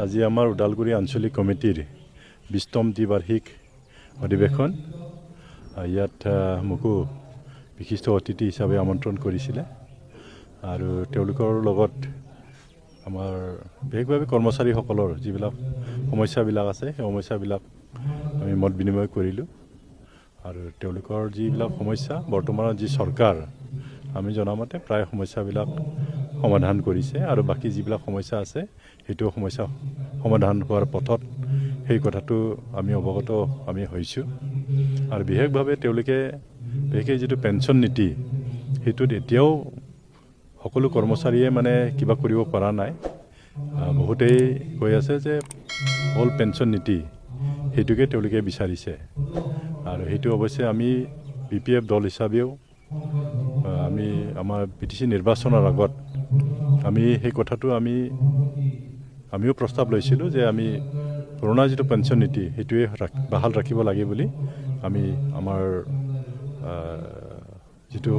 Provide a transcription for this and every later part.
আজি আমাৰ ওদালগুৰি আঞ্চলিক কমিটিৰ ২০তম দ্বিবাৰ্ষিক অধিৱেশন ইয়াত মোকো বিশিষ্ট অতিথি হিচাপে আমন্ত্ৰণ কৰিছিলে আৰু তেওঁলোকৰ লগত আমাৰ বিশেষভাৱে কৰ্মচাৰীসকলৰ যিবিলাক সমস্যাবিলাক আছে সেই সমস্যাবিলাক আমি মত বিনিময় কৰিলোঁ আৰু তেওঁলোকৰ যিবিলাক সমস্যা বৰ্তমানৰ যি চৰকাৰ আমি জনামতে প্ৰায় সমস্যাবিলাক সমাধান কৰিছে আৰু বাকী যিবিলাক সমস্যা আছে সেইটো সমস্যা সমাধান হোৱাৰ পথত সেই কথাটো আমি অৱগত হৈছোঁ আৰু বিশেষভাৱে তেওঁলোকে বিশেষকৈ যিটো পেঞ্চন নীতি সেইটোত এতিয়াও সকলো কৰ্মচাৰীয়ে মানে কিবা কৰিব পৰা নাই বহুতেই কৈ আছে যে অল পেঞ্চন নীতি সেইটোকে তেওঁলোকে বিচাৰিছে আৰু সেইটো অৱশ্যে আমি BPF দল হিচাপেও আমি আমাৰ PTC নিৰ্বাচনৰ আগত আমি সেই কথাটো আমিও প্ৰস্তাৱ লৈছিলোঁ যে আমি পুৰণা যিটো পেঞ্চন নীতি সেইটোৱে বাহাল ৰাখিব লাগে বুলি আমি আমাৰ যিটো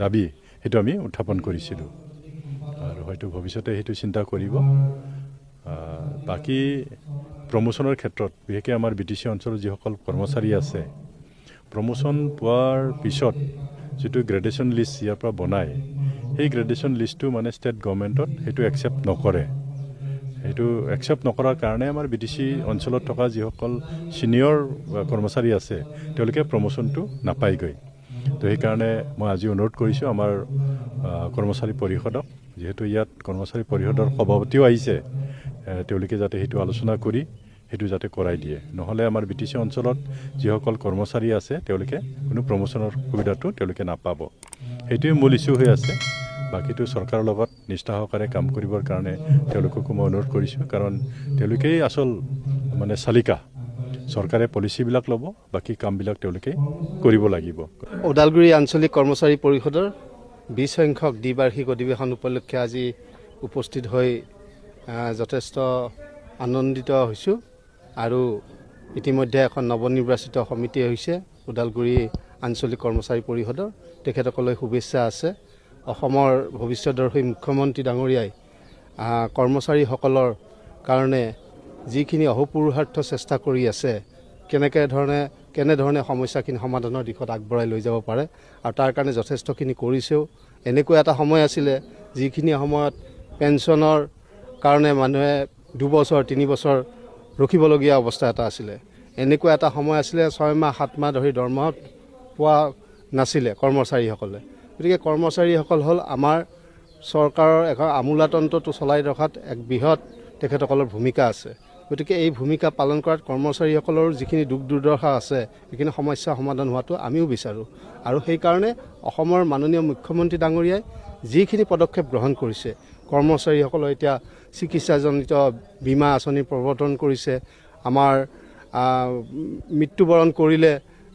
দাবী সেইটো আমি উত্থাপন কৰিছিলোঁ আৰু হয়তো ভৱিষ্যতে সেইটো চিন্তা কৰিব বাকী প্ৰমোচনৰ ক্ষেত্ৰত বিশেষকৈ আমাৰ BTC অঞ্চলৰ যিসকল কৰ্মচাৰী আছে প্ৰমোচন পোৱাৰ পিছত যিটো গ্ৰেডুৱেশ্যন লিষ্ট ইয়াৰ পৰা বনায় সেই গ্ৰেডুৱেশ্যন লিষ্টটো মানে ষ্টেট গভৰ্ণমেণ্টত সেইটো একচেপ্ট নকৰে সেইটো একচেপ্ট নকৰাৰ কাৰণে আমাৰ BTC অঞ্চলত থকা যিসকল ছিনিয়ৰ কৰ্মচাৰী আছে তেওঁলোকে প্ৰমোচনটো নাপায়গৈ তো সেইকাৰণে মই আজি অনুৰোধ কৰিছোঁ আমাৰ কৰ্মচাৰী পৰিষদক যিহেতু ইয়াত কৰ্মচাৰী পৰিষদৰ সভাপতিও আহিছে তেওঁলোকে যাতে সেইটো আলোচনা কৰি সেইটো যাতে কৰাই দিয়ে নহ'লে আমাৰ BTC অঞ্চলত যিসকল কৰ্মচাৰী আছে তেওঁলোকে কোনো প্ৰমোচনৰ সুবিধাটো তেওঁলোকে নাপাব সেইটোৱে মূল ইছ্যু হৈ আছে বাকীটো চৰকাৰৰ লগত নিষ্ঠা সহকাৰে কাম কৰিবৰ কাৰণে তেওঁলোককো মই অনুৰোধ কৰিছোঁ কাৰণ তেওঁলোকেই আচল মানে চালিকা চৰকাৰে পলিচিবিলাক ল'ব বাকী কামবিলাক তেওঁলোকে কৰিব লাগিব ওদালগুৰি আঞ্চলিক কৰ্মচাৰী পৰিষদৰ 20 সংখ্যক দ্বিবাৰ্ষিক অধিৱেশন উপলক্ষে আজি উপস্থিত হৈ যথেষ্ট আনন্দিত হৈছোঁ আৰু ইতিমধ্যে এখন নৱনিৰ্বাচিত সমিতি হৈছে ওদালগুৰি আঞ্চলিক কৰ্মচাৰী পৰিষদৰ তেখেতসকললৈ শুভেচ্ছা আছে অসমৰ ভৱিষ্যতদৰ্শী মুখ্যমন্ত্ৰী ডাঙৰীয়াই কৰ্মচাৰীসকলৰ কাৰণে যিখিনি অহোপুৰুষাৰ্থ চেষ্টা কৰি আছে কেনেধৰণে সমস্যাখিনি সমাধানৰ দিশত আগবঢ়াই লৈ যাব পাৰে আৰু তাৰ কাৰণে যথেষ্টখিনি কৰিছেও এনেকুৱা এটা সময় আছিলে যিখিনি সময়ত পেঞ্চনৰ কাৰণে মানুহে 2 বছৰ 3 বছৰ ৰখিবলগীয়া অৱস্থা এটা আছিলে এনেকুৱা এটা সময় আছিলে 6 মাহ 7 মাহ ধৰি দৰমহা পোৱা নাছিলে কৰ্মচাৰীসকলে গতিকে কৰ্মচাৰীসকল হ'ল আমাৰ চৰকাৰৰ এখন আমোলাতন্ত্ৰটো চলাই ৰখাত এক বৃহৎ তেখেতসকলৰ ভূমিকা আছে গতিকে এই ভূমিকা পালন কৰাত কৰ্মচাৰীসকলৰ যিখিনি দুখ দুৰ্দশা আছে সেইখিনি সমস্যা সমাধান হোৱাটো আমিও বিচাৰোঁ আৰু সেইকাৰণে অসমৰ মাননীয় মুখ্যমন্ত্ৰী ডাঙৰীয়াই যিখিনি পদক্ষেপ গ্ৰহণ কৰিছে কৰ্মচাৰীসকলৰ এতিয়া চিকিৎসাজনিত বীমা আঁচনি প্ৰৱৰ্তন কৰিছে আমাৰ মৃত্যুবৰণ কৰিলে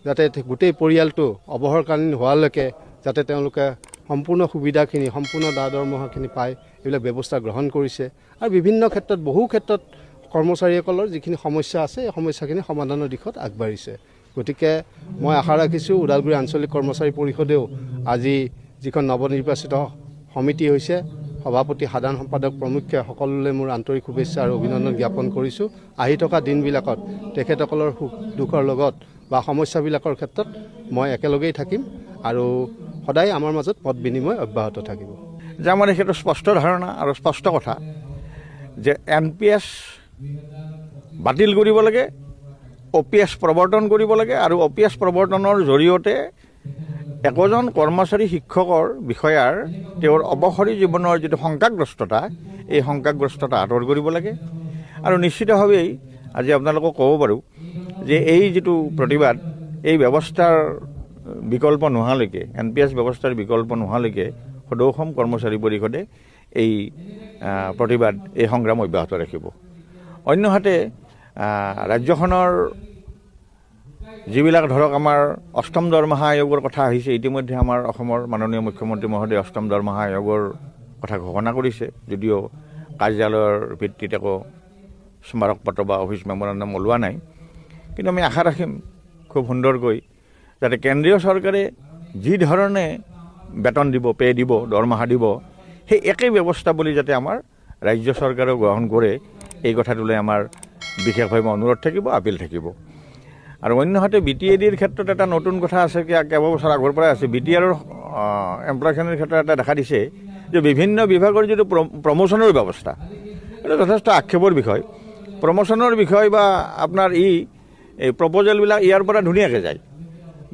যাতে গোটেই পৰিয়ালটো অৱসৰকালীন হোৱালৈকে যাতে তেওঁলোকে সম্পূৰ্ণ সুবিধাখিনি সম্পূৰ্ণ দৰমহাখিনি পায় এইবিলাক ব্যৱস্থা গ্ৰহণ কৰিছে আৰু বিভিন্ন ক্ষেত্ৰত বহু ক্ষেত্ৰত কৰ্মচাৰীসকলৰ যিখিনি সমস্যা আছে এই সমস্যাখিনি সমাধানৰ দিশত আগবাঢ়িছে গতিকে মই আশা ৰাখিছোঁ ওদালগুৰি আঞ্চলিক কৰ্মচাৰী পৰিষদেও আজি যিখন নৱনিৰ্বাচিত সমিতি হৈছে সভাপতি সাধাৰণ সম্পাদক প্ৰমুখ্যে সকলোলৈ মোৰ আন্তৰিক শুভেচ্ছা আৰু অভিনন্দন জ্ঞাপন কৰিছোঁ আহি থকা দিনবিলাকত তেখেতসকলৰ সুখ দুখৰ লগত বা সমস্যাবিলাকৰ ক্ষেত্ৰত মই একেলগেই থাকিম আৰু সদায় আমাৰ মাজত মত বিনিময় অব্যাহত থাকিব যে আমাৰ সেইটো স্পষ্ট ধাৰণা আৰু স্পষ্ট কথা যে NPS বাতিল কৰিব লাগে OPS প্ৰৱৰ্তন কৰিব লাগে আৰু OPS প্ৰৱৰ্তনৰ জৰিয়তে একোজন কৰ্মচাৰী শিক্ষকৰ বিষয়াৰ তেওঁৰ অৱসৰী জীৱনৰ যিটো শংকাগ্ৰস্ততা এই শংকাগ্ৰস্ততা আঁতৰ কৰিব লাগে আৰু নিশ্চিতভাৱেই আজি আপোনালোকক ক'ব পাৰোঁ যে এই যিটো প্ৰতিবাদ এই ব্যৱস্থাৰ বিকল্প নোহোৱালৈকে NPS ব্যৱস্থাৰ বিকল্প নোহোৱালৈকে সদৌ অসম কৰ্মচাৰী পৰিষদে এই প্ৰতিবাদ এই সংগ্ৰাম অব্যাহত ৰাখিব অন্যহাতে ৰাজ্যখনৰ যিবিলাক ধৰক আমাৰ 8ম দৰমহা আয়োগৰ কথা আহিছে ইতিমধ্যে আমাৰ অসমৰ মাননীয় মুখ্যমন্ত্ৰী মহোদয়ে 8ম দৰমহা আয়োগৰ কথা ঘোষণা কৰিছে যদিও কাৰ্যালয়ৰ ভিত্তিত একো স্মাৰক পত্ৰ বা অফিচ মেমৰেণ্ডাম ওলোৱা নাই কিন্তু আমি আশা ৰাখিম খুব সুন্দৰকৈ যাতে কেন্দ্ৰীয় চৰকাৰে যি ধৰণে বেতন দিব পে দিব দৰমহা দিব সেই একেই ব্যৱস্থা বুলি যাতে আমাৰ ৰাজ্য চৰকাৰেও গ্ৰহণ কৰে এই কথাটোলৈ আমাৰ বিশেষভাৱে অনুৰোধ থাকিব, আপিল থাকিব। আৰু অন্যহাতে BTADৰ ক্ষেত্ৰত এটা নতুন কথা আছে, কেইবছৰ আগৰ পৰাই আছে। BTADৰ এমপ্লয়খিনিৰ ক্ষেত্ৰত এটা দেখা দিছে যে বিভিন্ন বিভাগৰ যিটো প্ৰমোশ্যনৰ ব্যৱস্থা, এইটো যথেষ্ট আক্ষেপৰ বিষয়। প্ৰমোশ্যনৰ বিষয় বা আপোনাৰ এই প্ৰপ'জেলবিলাক ইয়াৰ পৰা ধুনীয়াকৈ যায়,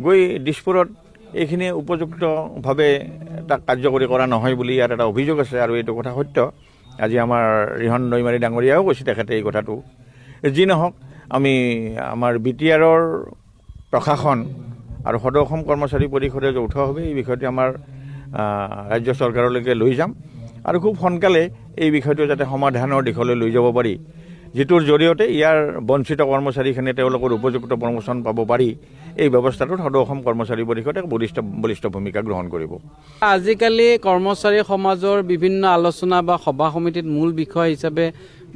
গৈ দিছপুৰত এইখিনি উপযুক্তভাৱে তাক কাৰ্যকৰী কৰা নহয় বুলি ইয়াত এটা অভিযোগ আছে। আৰু এইটো কথা সত্য। আজি আমাৰ ৰিহন দৈমাৰী ডাঙৰীয়াও কৈছে তেখেতে এই কথাটো। যি নহওক, আমি আমাৰ BTADৰ প্ৰশাসন আৰু সদৌ অসম কৰ্মচাৰী পৰিষদে যৌথভাৱে এই বিষয়টো আমাৰ ৰাজ্য চৰকাৰলৈকে লৈ যাম আৰু খুব সোনকালে এই বিষয়টো যাতে সমাধানৰ দিশলৈ লৈ যাব পাৰি, যিটোৰ জৰিয়তে ইয়াৰ বঞ্চিত কৰ্মচাৰীখিনিয়ে তেওঁলোকৰ উপযুক্ত প্ৰমোশ্যন পাব পাৰি। এই ব্যৱস্থাটোত সদৌ অসম কৰ্মচাৰী পৰিষদে বলিষ্ঠ ভূমিকা গ্ৰহণ কৰিব। আজিকালি কৰ্মচাৰী সমাজৰ বিভিন্ন আলোচনা বা সভা সমিতিত মূল বিষয় হিচাপে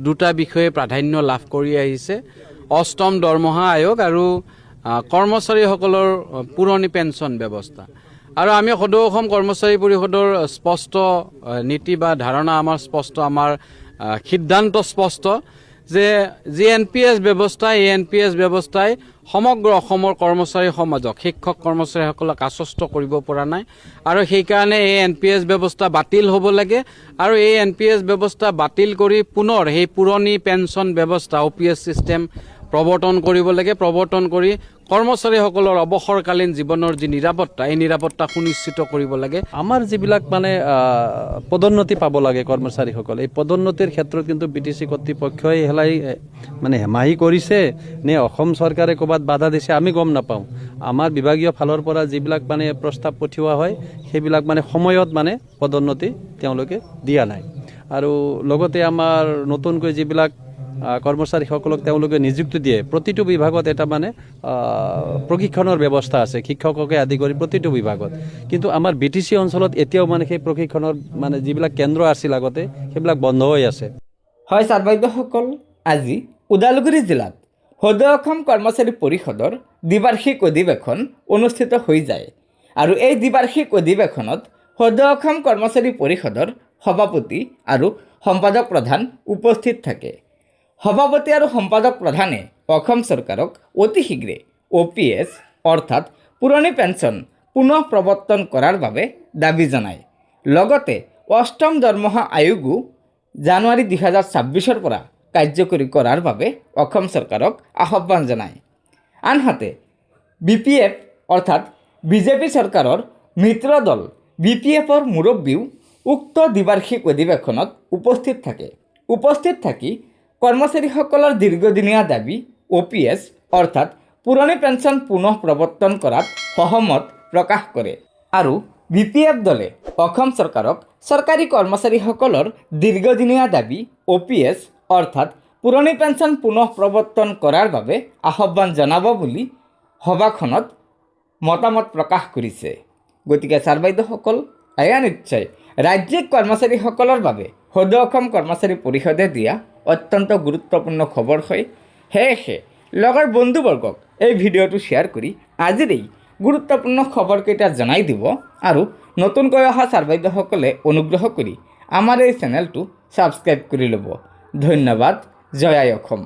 দুটা বিষয়ে প্ৰাধান্য লাভ কৰি আহিছে: অষ্টম দৰমহা আয়োগ আৰু কৰ্মচাৰীসকলৰ পুৰণি পেঞ্চন ব্যৱস্থা। আৰু আমি সদৌ অসম কৰ্মচাৰী পৰিষদৰ স্পষ্ট নীতি বা ধাৰণা আমাৰ স্পষ্ট, আমাৰ সিদ্ধান্ত স্পষ্ট যে যি NPS ব্যৱস্থা, এই NPS ব্যৱস্থাই সমগ্ৰ অসমৰ কৰ্মচাৰী সমাজক, শিক্ষক কৰ্মচাৰীসকলক আশ্বস্ত কৰিব পৰা নাই। আৰু সেইকাৰণে এই NPS ব্যৱস্থা বাতিল হ'ব লাগে। আৰু এই NPS ব্যৱস্থা বাতিল কৰি পুনৰ সেই পুৰণি পেঞ্চন ব্যৱস্থা OPS ছিষ্টেম প্ৰৱৰ্তন কৰিব লাগে। প্ৰৱৰ্তন কৰি কৰ্মচাৰীসকলৰ অৱসৰকালীন জীৱনৰ যি নিৰাপত্তা, এই নিৰাপত্তা সুনিশ্চিত কৰিব লাগে। আমাৰ যিবিলাক মানে পদোন্নতি পাব লাগে কৰ্মচাৰীসকল, এই পদোন্নতিৰ ক্ষেত্ৰত কিন্তু BTC কৰ্তৃপক্ষই মানে হেমাহি কৰিছে নে অসম চৰকাৰে ক'ৰবাত বাধা দিছে আমি গম নাপাওঁ। আমাৰ বিভাগীয় ফালৰ পৰা যিবিলাক মানে প্ৰস্তাৱ পঠিওৱা হয়, সেইবিলাক মানে সময়ত মানে পদোন্নতি তেওঁলোকে দিয়া নাই। আৰু লগতে আমাৰ নতুনকৈ যিবিলাক কৰ্মচাৰীসকলক তেওঁলোকে নিযুক্তি দিয়ে, প্ৰতিটো বিভাগত এটা মানে প্ৰশিক্ষণৰ ব্যৱস্থা আছে, শিক্ষককে আদি কৰি প্ৰতিটো বিভাগত। কিন্তু আমাৰ BTC অঞ্চলত এতিয়াও মানে সেই প্ৰশিক্ষণৰ মানে যিবিলাক কেন্দ্ৰ আছিল আগতে, সেইবিলাক বন্ধ হৈ আছে। হয় ছাৰ বাইদেউসকল, আজি ওদালগুৰি জিলাত সদৌ অসম কৰ্মচাৰী পৰিষদৰ দ্বিবাৰ্ষিক অধিৱেশন অনুষ্ঠিত হৈ যায়। আৰু এই দ্বিবাৰ্ষিক অধিৱেশনত সদৌ অসম কৰ্মচাৰী পৰিষদৰ সভাপতি আৰু সম্পাদক প্ৰধান উপস্থিত থাকে। সভাপতি আৰু সম্পাদক প্ৰধানে অসম চৰকাৰক অতি শীঘ্ৰে OPS অৰ্থাৎ পুৰণি পেঞ্চন পুনঃ প্ৰৱৰ্তন কৰাৰ বাবে দাবী জনায়। লগতে অষ্টম দৰমহা আয়োগো জানুৱাৰী 2026 পৰা কাৰ্যকৰী কৰাৰ বাবে অসম চৰকাৰক আহ্বান জনায়। আনহাতে BPF অৰ্থাৎ BJP চৰকাৰৰ মিত্ৰ দল BPFৰ মুৰব্বীও উক্ত দ্বিবাৰ্ষিক অধিৱেশনত উপস্থিত থাকি কৰ্মচাৰীসকলৰ দীৰ্ঘদিনীয়া দাবী OPS অৰ্থাৎ পুৰণি পেঞ্চন পুনঃ প্ৰৱৰ্তন কৰাত সহমত প্ৰকাশ কৰে। আৰু BPF দলে অসম চৰকাৰক চৰকাৰী কৰ্মচাৰীসকলৰ দীৰ্ঘদিনীয়া দাবী OPS অৰ্থাৎ পুৰণি পেঞ্চন পুনঃ প্ৰৱৰ্তন কৰাৰ বাবে আহ্বান জনাব বুলি সভাখনত মতামত প্ৰকাশ কৰিছে। গতিকে ছাৰ বাইদেউসকল, এয়া নিশ্চয় ৰাজ্যিক কৰ্মচাৰীসকলৰ বাবে সদৌ অসম কৰ্মচাৰী পৰিষদে দিয়া অত্যন্ত গুৰুত্বপূৰ্ণ খবৰ হয়। সেয়েহে লগৰ বন্ধুবৰ্গক এই ভিডিঅ'টো শ্বেয়াৰ কৰি আজিৰ এই গুৰুত্বপূৰ্ণ খবৰকেইটা জনাই দিব। আৰু নতুনকৈ অহা ছাৰ বাইদেউসকলে অনুগ্ৰহ কৰি আমাৰ এই চেনেলটো ছাবস্ক্ৰাইব কৰি ল'ব। ধন্যবাদ। জয় আই অসম।